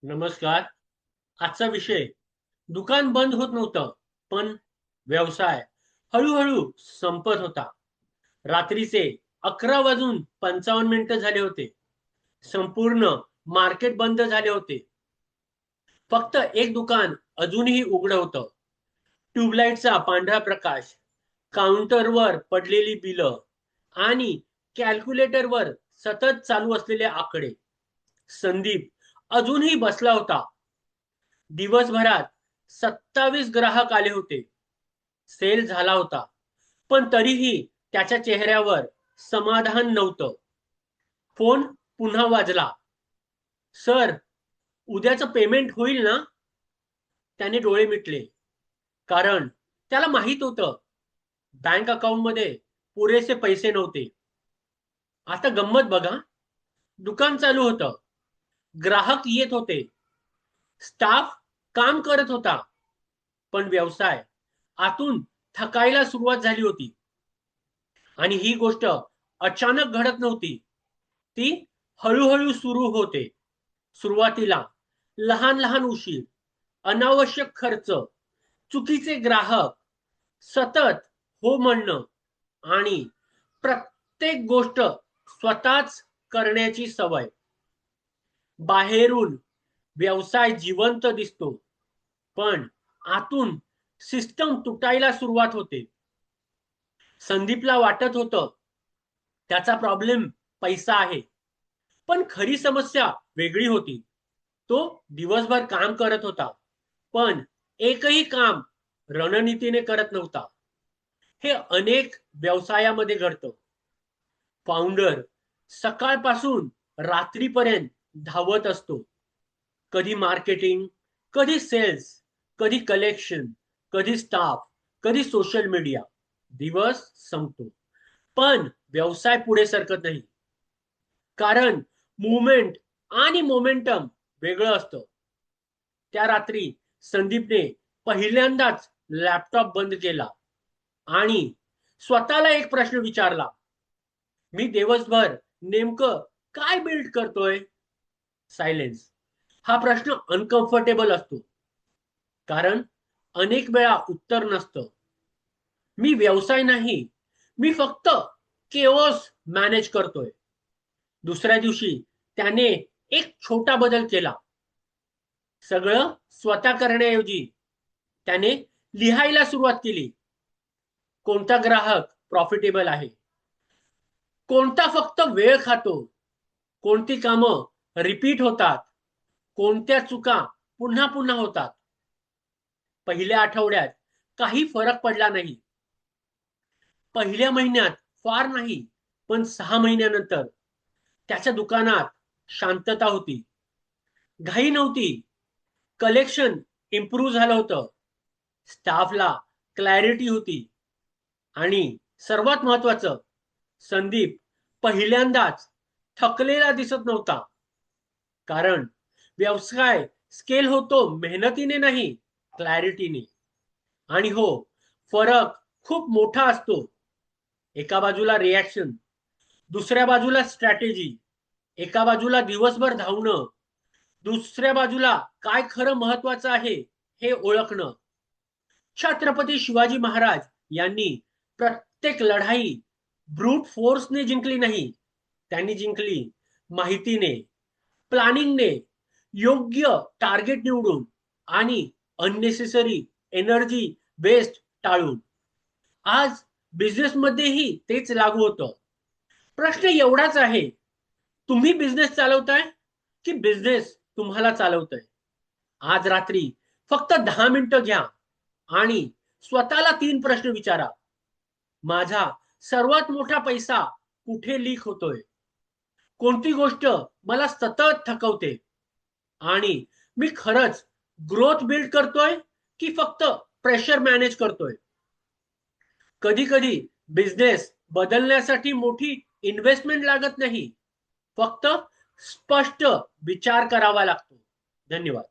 नमस्कार. आजचा विषय दुकान बंद होत नव्हतं, पण व्यवसाय हळूहळू संपत होता. रात्रीचे 11:55 झाले होते. संपूर्ण मार्केट बंद झाले होते. फक्त एक दुकान अजूनही उघडं होतं. ट्यूबलाईटचा पांढरा प्रकाश, काउंटरवर पडलेली बिलं आणि कॅल्क्युलेटरवर सतत चालू असलेले आकडे. संदीप अजूनही बसला होता. दिवसभरात 27 ग्राहक आले होते. सेल झाला होता, पण तरीही त्याच्या चेहऱ्यावर समाधान नव्हतं. फोन पुन्हा वाजला. सर, उद्याचं पेमेंट होईल ना? त्याने डोळे मिटले, कारण त्याला माहित होतं बँक अकाउंटमध्ये पुरेसे पैसे नव्हते. आता गंमत बघा. दुकान चालू होतं, ग्राहक येत होते, स्टाफ काम करत होता, पण व्यवसाय आतून थकायला सुरुवात झाली होती. आणि ही गोष्ट अचानक घडत नव्हती. ती हळूहळू सुरू होते. सुरुवातीला लहान लहान उशीर, अनावश्यक खर्च, चुकीचे ग्राहक, सतत हो म्हणणं आणि प्रत्येक गोष्ट स्वतःच करण्याची सवय. बाहेरून व्यवसाय जिवंत दिसतो, पण आतून सिस्टम तुटायला सुरुवात होते. संदीपला वाटत होतं त्याचा प्रॉब्लेम पैसा आहे, पण खरी समस्या वेगळी होती. तो दिवसभर काम करत होता, पण एकही काम रणनीतीने करत नव्हता. हे अनेक व्यवसायामध्ये घडतं. फाउंडर सकाळपासून रात्रीपर्यंत धावत असतो. कधी मार्केटिंग, कधी सेल्स, कधी कलेक्शन, कधी स्टाफ, कधी सोशल मीडिया. दिवस संपतो, पण व्यवसाय पुढे सरकत नाही. कारण मुवमेंट आणि मोमेंटम वेगळं असतं. त्या रात्री संदीपने पहिल्यांदाच लॅपटॉप बंद केला आणि स्वतःला एक प्रश्न विचारला. मी दिवसभर नेमकं काय बिल्ड करतोय? सायलेन्स. हा प्रश्न अनकम्फर्टेबल असतो, कारण अनेक वेळा उत्तर नसतं. मी व्यवसाय नाही, मी फक्त केओस मॅनेज करतोय. दुसऱ्या दिवशी त्याने एक छोटा बदल केला. सगळं स्वतः करण्याऐवजी त्याने लिहायला सुरुवात केली. कोणता ग्राहक प्रॉफिटेबल आहे, कोणता फक्त वेळ खातो, कोणती कामं रिपीट होतात, कोणत्या चुका पुन्हा पुन्हा होतात. पहिल्या आठवड्यात काही फरक पडला नाही. पहिल्या महिन्यात फार नाही, पण 6 महिन्यानंतर त्याच्या दुकानात शांतता होती. घाई नव्हती. कलेक्शन इम्प्रूव्ह झालं होतं. स्टाफला क्लॅरिटी होती. आणि सर्वात महत्वाचं, संदीप पहिल्यांदाच थकलेला दिसत नव्हता. कारण व्यवसाय स्केल होतो मेहनतीने नाही, क्लॅरिटीने. आणि हो, फरक खूप मोठा असतो. एका बाजूला रिॲक्शन, दुसऱ्या बाजूला स्ट्रॅटेजी. एका बाजूला दिवसभर धावणं, दुसऱ्या बाजूला काय खरं महत्वाचं आहे हे ओळखणं. छत्रपती शिवाजी महाराज यांनी प्रत्येक लढाई ब्रूट फोर्सने जिंकली नाही. त्यांनी जिंकली माहितीने, प्लॅनिंगने, योग्य टार्गेट निवडून आणि अननेसेसरी एनर्जी वेस्ट टाळून. आज बिझनेस मध्येही तेच लागू होतं. प्रश्न एवढाच आहे, तुम्ही बिझनेस चालवताय की बिझनेस तुम्हाला चालवतोय? आज रात्री फक्त 10 मिनिटं घ्या आणि स्वतःला 3 प्रश्न विचारा. माझा सर्वात मोठा पैसा कुठे लीक होतोय? कोणती गोष्ट मला सतत थकवते? आणि मी खरंच ग्रोथ बिल्ड करतोय की फक्त प्रेशर मॅनेज करतोय? कधी कधी बिझनेस बदलण्यासाठी मोठी इन्व्हेस्टमेंट लागत नाही, फक्त स्पष्ट विचार करावा लागतो. धन्यवाद.